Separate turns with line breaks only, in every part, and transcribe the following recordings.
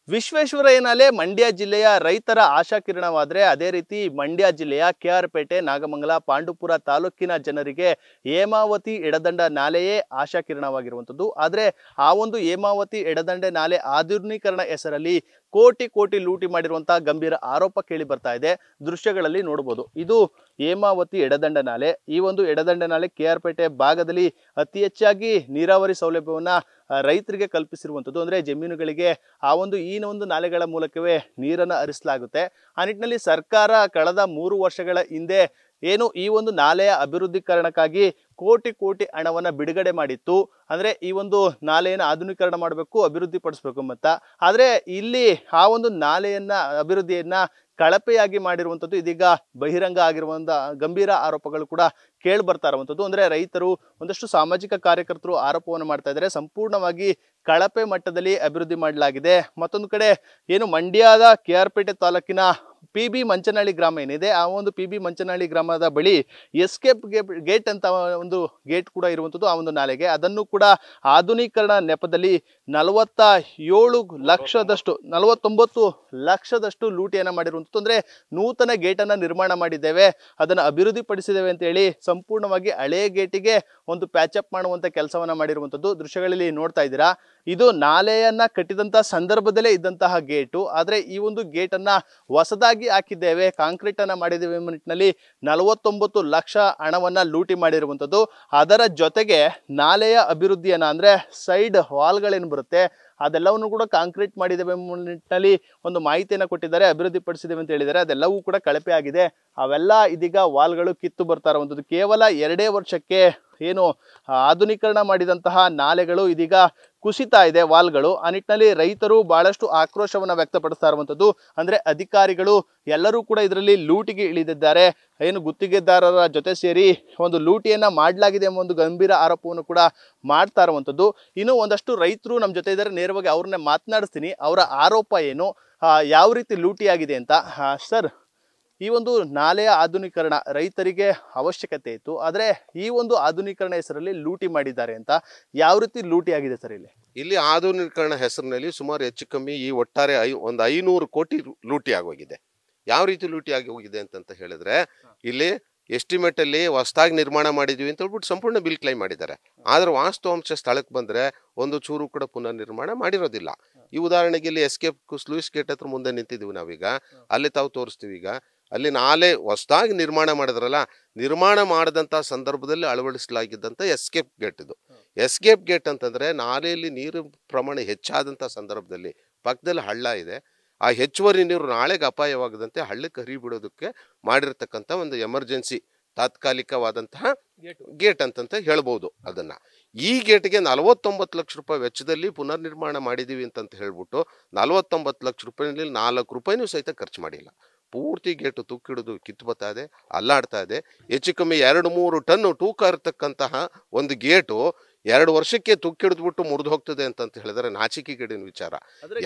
ವಿಶ್ವೇಶ್ವರಯ್ಯ ನಾಲೆ ಮಂಡ್ಯ ಜಿಲ್ಲೆಯ ರೈತರ ಆಶಾಕಿರಣವಾದರೆ ಅದೇ ರೀತಿ ಮಂಡ್ಯ ಜಿಲ್ಲೆಯ ಕೆಆರ್ಪೇಟೆ, ನಾಗಮಂಗಲ, ಪಾಂಡುಪುರ ತಾಲೂಕಿನ ಜನರಿಗೆ ಹೇಮಾವತಿ ಎಡದಂಡ ನಾಲೆಯೇ ಆಶಾಕಿರಣವಾಗಿರುವಂಥದ್ದು. ಆದರೆ ಆ ಒಂದು ಹೇಮಾವತಿ ಎಡದಂಡೆ ನಾಲೆ ಆಧುನೀಕರಣ ಹೆಸರಲ್ಲಿ ಕೋಟಿ ಕೋಟಿ ಲೂಟಿ ಮಾಡಿರುವಂತಹ ಗಂಭೀರ ಆರೋಪ ಕೇಳಿ ಬರ್ತಾ ಇದೆ. ದೃಶ್ಯಗಳಲ್ಲಿ ನೋಡಬಹುದು. ಇದು ಹೇಮಾವತಿ ಎಡದಂಡ ನಾಲೆ. ಈ ಒಂದು ಎಡದಂಡ ನಾಲೆ ಕೆಆರ್ಪೇಟೆ ಭಾಗದಲ್ಲಿ ಅತಿ ಹೆಚ್ಚಾಗಿ ನೀರಾವರಿ ಸೌಲಭ್ಯವನ್ನ ರೈತರಿಗೆ ಕಲ್ಪಿಸಿರುವಂಥದ್ದು. ಅಂದ್ರೆ ಜಮೀನುಗಳಿಗೆ ಆ ಒಂದು ನಾಲೆಗಳ ಮೂಲಕವೇ ನೀರನ್ನು ಹರಿಸಲಾಗುತ್ತೆ. ಆ ನಿಟ್ಟಿನಲ್ಲಿ ಸರ್ಕಾರ ಕಳೆದ 3 ವರ್ಷಗಳ ಹಿಂದೆ ಏನು ಈ ಒಂದು ನಾಲೆಯ ಅಭಿವೃದ್ಧೀಕರಣಕ್ಕಾಗಿ ಕೋಟಿ ಕೋಟಿ ಹಣವನ್ನ ಬಿಡುಗಡೆ ಮಾಡಿತ್ತು. ಅಂದ್ರೆ ಈ ಒಂದು ನಾಲೆಯನ್ನು ಆಧುನೀಕರಣ ಮಾಡಬೇಕು, ಅಭಿವೃದ್ಧಿ ಪಡಿಸಬೇಕು ಅಂತ. ಆದ್ರೆ ಇಲ್ಲಿ ಆ ಒಂದು ನಾಲೆಯನ್ನ ಅಭಿವೃದ್ಧಿಯನ್ನ ಕಳಪೆಯಾಗಿ ಮಾಡಿರುವಂಥದ್ದು ಇದೀಗ ಬಹಿರಂಗ ಆಗಿರುವಂತ ಗಂಭೀರ ಆರೋಪಗಳು ಕೂಡ ಕೇಳಿ ಬರ್ತಾ ಇರುವಂಥದ್ದು. ಅಂದ್ರೆ ರೈತರು, ಒಂದಷ್ಟು ಸಾಮಾಜಿಕ ಕಾರ್ಯಕರ್ತರು ಆರೋಪವನ್ನು ಮಾಡ್ತಾ ಇದ್ದಾರೆ. ಸಂಪೂರ್ಣವಾಗಿ ಕಳಪೆ ಮಟ್ಟದಲ್ಲಿ ಅಭಿವೃದ್ಧಿ ಮಾಡಲಾಗಿದೆ. ಮತ್ತೊಂದು ಕಡೆ ಏನು ಮಂಡ್ಯದ ಕೆಆರ್ಪೇಟೆ ತಾಲೂಕಿನ ಪಿ.ಬಿ. ಮಂಚನಹಳ್ಳಿ ಗ್ರಾಮ ಏನಿದೆ, ಆ ಒಂದು ಪಿ.ಬಿ. ಮಂಚನಹಳ್ಳಿ ಗ್ರಾಮದ ಬಳಿ ಎಸ್ಕೇಪ್ ಗೇಟ್ ಅಂತ ಒಂದು ಗೇಟ್ ಕೂಡ ಇರುವಂಥದ್ದು. ಆ ಒಂದು ನಾಲೆಗೆ ಅದನ್ನು ಕೂಡ ಆಧುನೀಕರಣ ನೆಪದಲ್ಲಿ 49 ಲಕ್ಷದಷ್ಟು ಲೂಟಿಯನ್ನ ಮಾಡಿರುವಂಥದ್ದು. ಅಂದ್ರೆ ನೂತನ ಗೇಟನ್ನು ನಿರ್ಮಾಣ ಮಾಡಿದ್ದೇವೆ, ಅದನ್ನು ಅಭಿವೃದ್ಧಿ ಪಡಿಸಿದ್ದೇವೆ ಅಂತ ಹೇಳಿ ಸಂಪೂರ್ಣವಾಗಿ ಹಳೆ ಗೇಟಿಗೆ ಒಂದು ಪ್ಯಾಚಪ್ ಮಾಡುವಂತ ಕೆಲಸವನ್ನ ಮಾಡಿರುವಂಥದ್ದು. ದೃಶ್ಯಗಳಲ್ಲಿ ನೋಡ್ತಾ ಇದ್ದೀರಾ. ಇದು ನಾಲೆಯನ್ನ ಕಟ್ಟಿದಂತಹ ಸಂದರ್ಭದಲ್ಲೇ ಇದ್ದಂತಹ ಗೇಟು. ಆದ್ರೆ ಈ ಒಂದು ಗೇಟನ್ನ ಹೊಸದಾಗಿ ಹಾಕಿದ್ದೇವೆ, ಕಾಂಕ್ರೀಟ್ ಅನ್ನ ಮಾಡಿದ್ದೇವೆ ಎಂಬ ನಿಟ್ಟಿನಲ್ಲಿ 49 ಲಕ್ಷ ಹಣವನ್ನ ಲೂಟಿ ಮಾಡಿರುವಂಥದ್ದು. ಅದರ ಜೊತೆಗೆ ನಾಲೆಯ ಅಭಿವೃದ್ಧಿಯನ್ನ, ಅಂದ್ರೆ ಸೈಡ್ ವಾಲ್ಗಳೇನು ಬರುತ್ತೆ ಅದೆಲ್ಲವನ್ನು ಕೂಡ ಕಾಂಕ್ರೀಟ್ ಮಾಡಿದ್ದೇವೆ ಎಂಬ ನಿಟ್ಟಿನಲ್ಲಿ ಒಂದು ಮಾಹಿತಿಯನ್ನು ಕೊಟ್ಟಿದ್ದಾರೆ, ಅಭಿವೃದ್ಧಿ ಪಡಿಸಿದ್ದೇವೆ ಅಂತ ಹೇಳಿದ್ದಾರೆ. ಅದೆಲ್ಲವೂ ಕೂಡ ಕಳಪೆ ಆಗಿದೆ. ಅವೆಲ್ಲ ಇದೀಗ ವಾಲ್ಗಳು ಕಿತ್ತು ಬರ್ತಾ ಇರುವಂಥದ್ದು. ಕೇವಲ 2 ವರ್ಷಕ್ಕೆ ಏನು ಆಧುನೀಕರಣ ಮಾಡಿದಂತಹ ನಾಲೆಗಳು ಇದೀಗ ಕುಸಿತಾ ಇದೆ ವಾಲ್ಗಳು. ಆ ನಿಟ್ಟಿನಲ್ಲಿ ರೈತರು ಬಹಳಷ್ಟು ಆಕ್ರೋಶವನ್ನ ವ್ಯಕ್ತಪಡಿಸ್ತಾ ಇರುವಂಥದ್ದು. ಅಂದ್ರೆ ಅಧಿಕಾರಿಗಳು ಎಲ್ಲರೂ ಕೂಡ ಇದರಲ್ಲಿ ಲೂಟಿಗೆ ಇಳಿದಿದ್ದಾರೆ, ಏನು ಗುತ್ತಿಗೆದಾರರ ಜೊತೆ ಸೇರಿ ಒಂದು ಲೂಟಿಯನ್ನ ಮಾಡಲಾಗಿದೆ ಎಂಬ ಒಂದು ಗಂಭೀರ ಆರೋಪವನ್ನು ಕೂಡ ಮಾಡ್ತಾ ಇರುವಂಥದ್ದು. ಇನ್ನು ಒಂದಷ್ಟು ರೈತರು ನಮ್ಮ ಜೊತೆ ಇದ್ದಾರೆ, ನೇರವಾಗಿ ಅವ್ರನ್ನೇ ಮಾತನಾಡಿಸ್ತೀನಿ. ಅವರ ಆರೋಪ ಏನು, ಯಾವ ರೀತಿ ಲೂಟಿಯಾಗಿದೆ ಅಂತ. ಸರ್, ಈ ಒಂದು ನಾಲೆಯ ಆಧುನೀಕರಣ ರೈತರಿಗೆ ಅವಶ್ಯಕತೆ ಇತ್ತು, ಆದರೆ ಈ ಒಂದು ಆಧುನೀಕರಣ ಹೆಸರಲ್ಲಿ ಲೂಟಿ ಮಾಡಿದ್ದಾರೆ ಅಂತ. ಯಾವ ರೀತಿ ಲೂಟಿ ಆಗಿದೆ ಸರ್ ಇಲ್ಲಿ
ಆಧುನೀಕರಣ ಹೆಸರಿನಲ್ಲಿ ಸುಮಾರು ಹೆಚ್ಚು ಕಮ್ಮಿ ಈ ಒಟ್ಟಾರೆ ಒಂದು 500 ಕೋಟಿ ಲೂಟಿ ಆಗೋಗಿದೆ. ಯಾವ ರೀತಿ ಲೂಟಿ ಆಗಿ ಹೋಗಿದೆ ಅಂತ ಹೇಳಿದ್ರೆ, ಇಲ್ಲಿ ಎಸ್ಟಿಮೇಟ್ ಅಲ್ಲಿ ಹೊಸದಾಗಿ ನಿರ್ಮಾಣ ಮಾಡಿದ್ವಿ ಅಂತ ಹೇಳ್ಬಿಟ್ಟು ಸಂಪೂರ್ಣ ಬಿಲ್ ಕ್ಲೈಮ್ ಮಾಡಿದ್ದಾರೆ. ಆದ್ರೆ ವಾಸ್ತವಾಂಶ ಸ್ಥಳಕ್ಕೆ ಬಂದ್ರೆ ಒಂದು ಚೂರು ಕೂಡ ಪುನರ್ ನಿರ್ಮಾಣ ಮಾಡಿರೋದಿಲ್ಲ. ಈ ಉದಾಹರಣೆಗೆ ಇಲ್ಲಿ ಎಸ್ಕೇಪ್ ಸ್ಲೂಯಿಸ್ ಗೇಟ್ ಹತ್ರ ಮುಂದೆ ನಿಂತಿದ್ದೀವಿ ನಾವೀಗ, ಅಲ್ಲಿ ತಾವು ತೋರಿಸ್ತೀವಿ. ಈಗ ಅಲ್ಲಿ ನಾಲೆ ಹೊಸದಾಗಿ ನಿರ್ಮಾಣ ಮಾಡಿದ್ರಲ್ಲ, ನಿರ್ಮಾಣ ಮಾಡಿದಂಥ ಸಂದರ್ಭದಲ್ಲಿ ಅಳವಡಿಸಲಾಗಿದ್ದಂಥ ಎಸ್ಕೇಪ್ ಗೇಟ್ ಇದು. ಎಸ್ಕೇಪ್ ಗೇಟ್ ಅಂತಂದ್ರೆ ನಾಲೆಯಲ್ಲಿ ನೀರು ಪ್ರಮಾಣ ಹೆಚ್ಚಾದಂಥ ಸಂದರ್ಭದಲ್ಲಿ ಪಕ್ಕದಲ್ಲಿ ಹಳ್ಳ ಇದೆ, ಆ ಹೆಚ್ಚುವರಿ ನೀರು ನಾಳೆಗೆ ಅಪಾಯವಾಗದಂತೆ ಹಳ್ಳಕ್ಕೆ ಹರಿಬಿಡೋದಕ್ಕೆ ಮಾಡಿರ್ತಕ್ಕಂಥ ಒಂದು ಎಮರ್ಜೆನ್ಸಿ ತಾತ್ಕಾಲಿಕವಾದಂತಹ ಗೇಟ್ ಅಂತಂತ ಹೇಳ್ಬೋದು. ಅದನ್ನ ಈ ಗೇಟ್ಗೆ 49 ಲಕ್ಷ ರೂಪಾಯಿ ವೆಚ್ಚದಲ್ಲಿ ಪುನರ್ ನಿರ್ಮಾಣ ಮಾಡಿದೀವಿ ಅಂತಂತ ಹೇಳ್ಬಿಟ್ಟು 49 ಲಕ್ಷ ರೂಪಾಯಿನಲ್ಲಿ 4 ರೂಪಾಯಿನೂ ಸಹಿತ ಖರ್ಚು ಮಾಡಿಲ್ಲ. ಪೂರ್ತಿ ಗೇಟು ತುಕ್ಕಿಡಿದು ಕಿತ್ತು ಬರ್ತಾ ಇದೆ, ಅಲ್ಲಾಡ್ತಾ ಇದೆ. ಹೆಚ್ಚು ಕಮ್ಮಿ 2-3 ಟನ್ ತೂಕ ಇರತಕ್ಕಂತಹ ಒಂದು ಗೇಟು 2 ವರ್ಷಕ್ಕೆ ತುಕ್ಕಿಡಿದ್ಬಿಟ್ಟು ಮುರಿದು ಹೋಗ್ತದೆ ಅಂತ ಹೇಳಿದ್ರೆ ನಾಚಿಕೆಗೇಡಿನ ವಿಚಾರ.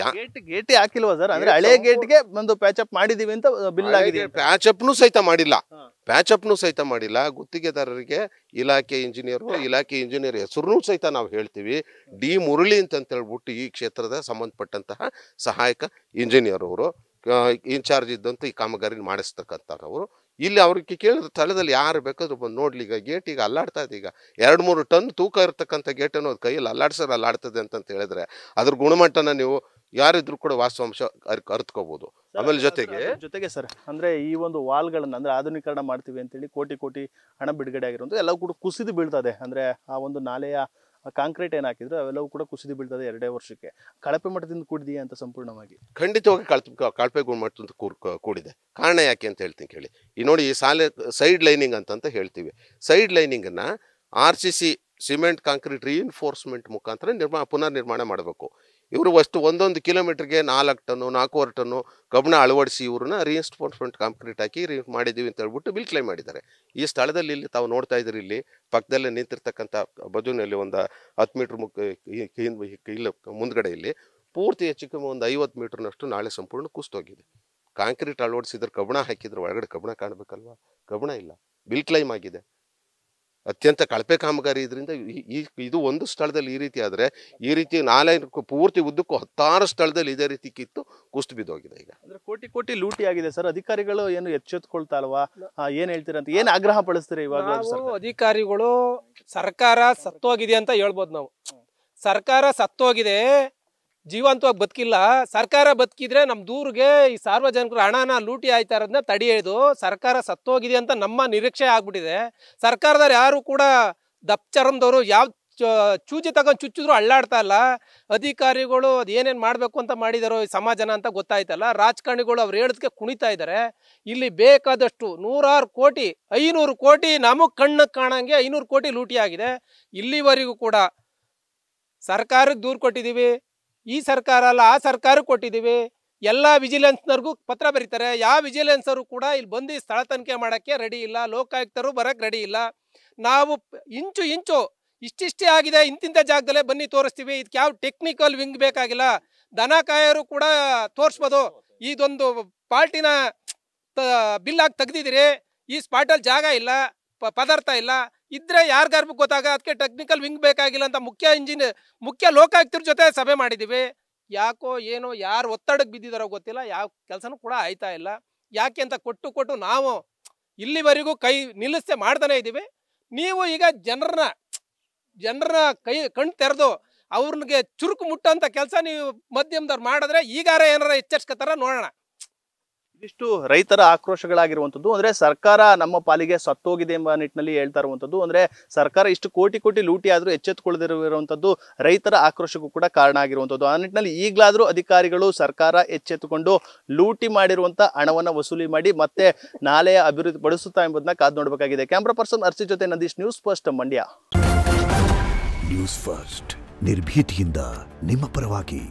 ಗೇಟ್ ಹಾಕಿಲ್ವಾ ಸರ್? ಅಂದ್ರೆ ಹಳೆ ಗೇಟ್ಗೆ ಒಂದು ಪ್ಯಾಚಪ್ ಮಾಡಿದೀವಿ ಅಂತ ಬಿಲ್ ಆಗಿದೆ.
ಪ್ಯಾಚಪ್ನು ಸಹಿತ ಮಾಡಿಲ್ಲ. ಗುತ್ತಿಗೆದಾರರಿಗೆ ಇಲಾಖೆ ಇಂಜಿನಿಯರ್ ಹೆಸರು ಸಹಿತ ನಾವು ಹೇಳ್ತೀವಿ. ಡಿ ಮುರಳಿ ಅಂತ ಹೇಳ್ಬಿಟ್ಟು ಈ ಕ್ಷೇತ್ರದ ಸಂಬಂಧಪಟ್ಟಂತಹ ಸಹಾಯಕ ಇಂಜಿನಿಯರ್ ಅವರು, ಇನ್ಚಾರ್ಜ್ ಇದ್ದಂತ ಈ ಕಾಮಗಾರಿ ಮಾಡಿಸ್ತಕ್ಕಂಥವ್ರು. ಇಲ್ಲಿ ಅವ್ರಿಗೆ ಕೇಳಿದ ಸ್ಥಳದಲ್ಲಿ ಯಾರು ಬೇಕಾದ್ರೂ ಬಂದು ನೋಡ್ಲಿ. ಈಗ ಗೇಟ್ ಈಗ ಅಲ್ಲಾಡ್ತಾ ಇದೆ. ಈಗ 2-3 ಟನ್ ತೂಕ ಇರತಕ್ಕಂಥ ಗೇಟ್ ಅನ್ನೋದು ಕೈಯಲ್ಲಿ ಅಲ್ಲಾಡ್ತದೆ ಅಂತ ಹೇಳಿದ್ರೆ ಅದ್ರ ಗುಣಮಟ್ಟನ ನೀವು ಯಾರಿದ್ರು ಕೂಡ ವಾಸ್ತವಾಂಶ ಅರ್ಥಕೋಬಹುದು. ಆಮೇಲೆ ಜೊತೆಗೆ
ಸರ್, ಅಂದ್ರೆ ಈ ಒಂದು ವಾಲ್ಗಳನ್ನ ಅಂದ್ರೆ ಆಧುನೀಕರಣ ಮಾಡ್ತೀವಿ ಅಂತೇಳಿ ಕೋಟಿ ಕೋಟಿ ಹಣ ಬಿಡುಗಡೆ ಆಗಿರುವಂತ ಎಲ್ಲವೂ ಕೂಡ ಕುಸಿದು ಬೀಳ್ತದೆ. ಅಂದ್ರೆ ಆ ಒಂದು ನಾಲೆಯ ಕಾಂಕ್ರೀಟ್ ಏನ್ ಹಾಕಿದ್ರು ಅವೆಲ್ಲವೂ ಕೂಡ ಕುಸಿದು ಬೀಳ್ತದೆ 2 ವರ್ಷಕ್ಕೆ. ಕಳಪೆ ಮಟ್ಟದಿಂದ ಕೂಡಿದೆಯಾ ಅಂತ ಸಂಪೂರ್ಣವಾಗಿ?
ಖಂಡಿತವಾಗಿ ಕಳಪೆ ಗುಣಮಟ್ಟದಿಂದ ಕೂಡಿದೆ. ಕಾರಣ ಯಾಕೆ ಅಂತ ಹೇಳ್ತೀನಿ ಕೇಳಿ. ಈ ನೋಡಿ, ಈ ಸೈಡ್ ಲೈನಿಂಗ್ ಅಂತ ಹೇಳ್ತೀವಿ. ಸೈಡ್ ಲೈನಿಂಗ್ ಅನ್ನ RCC ಸಿಮೆಂಟ್ ಕಾಂಕ್ರೀಟ್ ರೀಇನ್ಫೋರ್ಸ್ಮೆಂಟ್ ಮುಖಾಂತರ ಪುನರ್ ನಿರ್ಮಾಣ ಮಾಡಬೇಕು. ಇವರು ಒಂದೊಂದು ಕಿಲೋಮೀಟರ್ಗೆ 4 ಟನ್ನು 4.25 ಟನ್ನು ಕಬ್ಬಣ ಅಳವಡಿಸಿ ಇವ್ರನ್ನ ರೀಇನ್ಫೋರ್ಸ್ಮೆಂಟ್ ಕಾಂಕ್ರೀಟ್ ಹಾಕಿ ಮಾಡಿದ್ದೀವಿ ಅಂತ ಹೇಳ್ಬಿಟ್ಟು ಬಿಲ್ ಕ್ಲೈಮ್ ಮಾಡಿದ್ದಾರೆ. ಈ ಸ್ಥಳದಲ್ಲಿ ಇಲ್ಲಿ ತಾವು ನೋಡ್ತಾ ಇದ್ದೀರಿ, ಇಲ್ಲಿ ಪಕ್ಕದಲ್ಲೇ ನಿಂತಿರ್ತಕ್ಕಂಥ ಬಜೂನಲ್ಲಿ ಒಂದು 10 ಮೀಟರ್ ಇಲ್ಲ ಮುಂದ್ಗಡೆ ಇಲ್ಲಿ ಪೂರ್ತಿ ಹೆಚ್ಚು ಕಮ್ಮಿ ಒಂದು 50 ಮೀಟರ್ನಷ್ಟು ನಾಳೆ ಸಂಪೂರ್ಣ ಕುಸಿದೋಗಿದೆ. ಕಾಂಕ್ರೀಟ್ ಅಳವಡಿಸಿದ್ರೆ ಕಬ್ಬಣ ಹಾಕಿದ್ರೆ ಒಳಗಡೆ ಕಬ್ಬಣ ಕಾಣಬೇಕಲ್ವಾ? ಕಬ್ಬಣ ಇಲ್ಲ, ಬಿಲ್ ಕ್ಲೈಮ್ ಆಗಿದೆ. ಅತ್ಯಂತ ಕಳಪೆ ಕಾಮಗಾರಿ ಇದರಿಂದ ಇದು ಒಂದು ಸ್ಥಳದಲ್ಲಿ ಈ ರೀತಿ ಆದರೆ ಈ ರೀತಿ 4 ಪೂರ್ತಿ ಉದ್ದಕ್ಕೂ 16 ಸ್ಥಳದಲ್ಲಿ ಇದೇ ರೀತಿ ಕಿತ್ತು ಕುಸಿದು ಬಿದ್ದೋಗಿದೆ. ಈಗ
ಅಂದ್ರೆ ಕೋಟಿ ಕೋಟಿ ಲೂಟಿ ಆಗಿದೆ ಸರ್. ಅಧಿಕಾರಿಗಳು ಏನು ಎಚ್ಚೆತ್ಕೊಳ್ತಾ ಅಲ್ವಾ? ಏನ್ ಹೇಳ್ತೀರ ಅಂತ, ಏನ್ ಆಗ್ರಹ ಪಡಿಸ್ತೀರಿ ಇವಾಗ?
ಅಧಿಕಾರಿಗಳು ಸರ್ಕಾರ ಸತ್ತೋಗಿದೆ ಅಂತ ಹೇಳ್ಬೋದು ನಾವು. ಸರ್ಕಾರ ಸತ್ತೋಗಿದೆ, ಜೀವಂತವಾಗಿ ಬದುಕಿಲ್ಲ. ಸರ್ಕಾರ ಬದುಕಿದ್ರೆ ನಮ್ಮ ದೂರಿಗೆ ಈ ಸಾರ್ವಜನಿಕರು ಹಣನ ಲೂಟಿ ಆಯ್ತಾ ಇರೋದನ್ನ ತಡೆಯೋದು. ಸರ್ಕಾರ ಸತ್ತೋಗಿದೆ ಅಂತ ನಮ್ಮ ನಿರೀಕ್ಷೆ ಆಗ್ಬಿಟ್ಟಿದೆ. ಸರ್ಕಾರದವ್ರು ಯಾರು ಕೂಡ ದಪ್ಚರಂದವರು ಯಾವ ಚೂಜಿ ತಗೊಂಡು ಚುಚ್ಚಿದ್ರು ಅಳ್ಳಾಡ್ತಾ ಇಲ್ಲ. ಅಧಿಕಾರಿಗಳು ಅದು ಏನೇನು ಮಾಡಬೇಕು ಅಂತ ಮಾಡಿದಾರೋ ಈ ಸಮಾಜನ ಅಂತ ಗೊತ್ತಾಯ್ತಲ್ಲ. ರಾಜಕಾರಣಿಗಳು ಅವ್ರು ಹೇಳೋದಕ್ಕೆ ಕುಣಿತಾ ಇದ್ದಾರೆ. ಇಲ್ಲಿ ಬೇಕಾದಷ್ಟು 100 ಕೋಟಿ 500 ಕೋಟಿ ನಮಗೆ ಕಣ್ಣು ಕಾಣಂಗೆ 500 ಕೋಟಿ ಲೂಟಿ ಆಗಿದೆ. ಇಲ್ಲಿವರೆಗೂ ಕೂಡ ಸರ್ಕಾರಕ್ಕೆ ದೂರು ಕೊಟ್ಟಿದ್ದೀವಿ. ಈ ಸರ್ಕಾರ ಅಲ್ಲ ಆ ಸರ್ಕಾರಕ್ಕೆ ಕೊಟ್ಟಿದ್ದೀವಿ. ಎಲ್ಲ ವಿಜಿಲೆನ್ಸ್ನವ್ರಿಗೂ ಪತ್ರ ಬರೀತಾರೆ. ಯಾವ ವಿಜಿಲೆನ್ಸರು ಕೂಡ ಇಲ್ಲಿ ಬಂದು ಸ್ಥಳ ತನಿಖೆ ಮಾಡೋಕ್ಕೆ ರೆಡಿ ಇಲ್ಲ. ಲೋಕಾಯುಕ್ತರು ಬರೋಕ್ಕೆ ರೆಡಿ ಇಲ್ಲ. ನಾವು ಇಂಚು ಇಷ್ಟಿಷ್ಟೇ ಆಗಿದೆ, ಇಂತಿಂಥ ಜಾಗದಲ್ಲೇ ಬನ್ನಿ ತೋರಿಸ್ತೀವಿ. ಇದಕ್ಕೆ ಯಾವ ಟೆಕ್ನಿಕಲ್ ವಿಂಗ್ ಬೇಕಾಗಿಲ್ಲ. ದನ ಕಾಯೋರು ಕೂಡ ತೋರಿಸ್ಬೋದು. ಇದೊಂದು ಪಾರ್ಟಿನ ಬಿಲ್ ಆಗಿ ತೆಗ್ದಿದ್ದೀರಿ, ಈ ಸ್ಪಾಟಲ್ಲಿ ಜಾಗ ಇಲ್ಲ, ಪದಾರ್ಥ ಇಲ್ಲ ಇದ್ರೆ ಯಾರಿಗಾರ್ಬು ಗೊತ್ತಾಗ. ಅದಕ್ಕೆ ಟೆಕ್ನಿಕಲ್ ವಿಂಗ್ ಬೇಕಾಗಿಲ್ಲ ಅಂತ ಮುಖ್ಯ ಲೋಕಾಯುಕ್ತರ ಜೊತೆ ಸಭೆ ಮಾಡಿದ್ದೀವಿ. ಯಾಕೋ ಏನೋ ಯಾರು ಒತ್ತಡಕ್ಕೆ ಬಿದ್ದಿದಾರೋ ಗೊತ್ತಿಲ್ಲ, ಯಾವ ಕೆಲಸನೂ ಕೂಡ ಆಯ್ತಾ ಇಲ್ಲ. ಯಾಕೆ ಅಂತ ಕೊಟ್ಟು ನಾವು ಇಲ್ಲಿವರೆಗೂ ಕೈ ನಿಲ್ಲಿಸೆ ಮಾಡ್ತಾನೆ ಇದ್ದೀವಿ. ನೀವು ಈಗ ಜನರ ಕಣ್ಣು ತೆರೆದು ಅವ್ರಿಗೆ ಚುರುಕು ಮುಟ್ಟಂತ ಕೆಲಸ ನೀವು ಮಧ್ಯಮದವ್ರು ಮಾಡಿದ್ರೆ ಈಗಾರ ಏನಾರ ಎಚ್ಚರಿಸ್ಕೊತಾರ ನೋಡೋಣ.
ಇಷ್ಟು ರೈತರ ಆಕ್ರೋಶಗಳಾಗಿರುವಂಥದ್ದು. ಅಂದ್ರೆ ಸರ್ಕಾರ ನಮ್ಮ ಪಾಲಿಗೆ ಸತ್ತೋಗಿದೆ ಎಂಬ ನಿಟ್ಟಿನಲ್ಲಿ ಹೇಳ್ತಾ ಇರುವಂಥದ್ದು. ಅಂದ್ರೆ ಸರ್ಕಾರ ಇಷ್ಟು ಕೋಟಿ ಲೂಟಿ ಆದ್ರೂ ಎಚ್ಚೆತ್ತುಕೊಳ್ಳದಿರುವಂಥದ್ದು ರೈತರ ಆಕ್ರೋಶಕ್ಕೂ ಕೂಡ ಕಾರಣ ಆಗಿರುವಂಥದ್ದು. ಆ ನಿಟ್ಟಿನಲ್ಲಿ ಈಗಲಾದ್ರೂ ಅಧಿಕಾರಿಗಳು ಸರ್ಕಾರ ಎಚ್ಚೆತ್ತುಕೊಂಡು ಲೂಟಿ ಮಾಡಿರುವಂತ ಹಣವನ್ನ ವಸೂಲಿ ಮಾಡಿ ಮತ್ತೆ ನಾಲೆಯ ಅಭಿವೃದ್ಧಿ ಪಡಿಸುತ್ತಾ ಎಂಬುದನ್ನ ಕಾದು ನೋಡಬೇಕಾಗಿದೆ. ಕ್ಯಾಮ್ರಾ ಪರ್ಸನ್ ಅರ್ಚಿ ಜೊತೆ Nandish, news first Mandya.
News first ನಿರ್ಭೀತಿಯಿಂದ ನಿಮ್ಮ ಪರವಾಗಿ.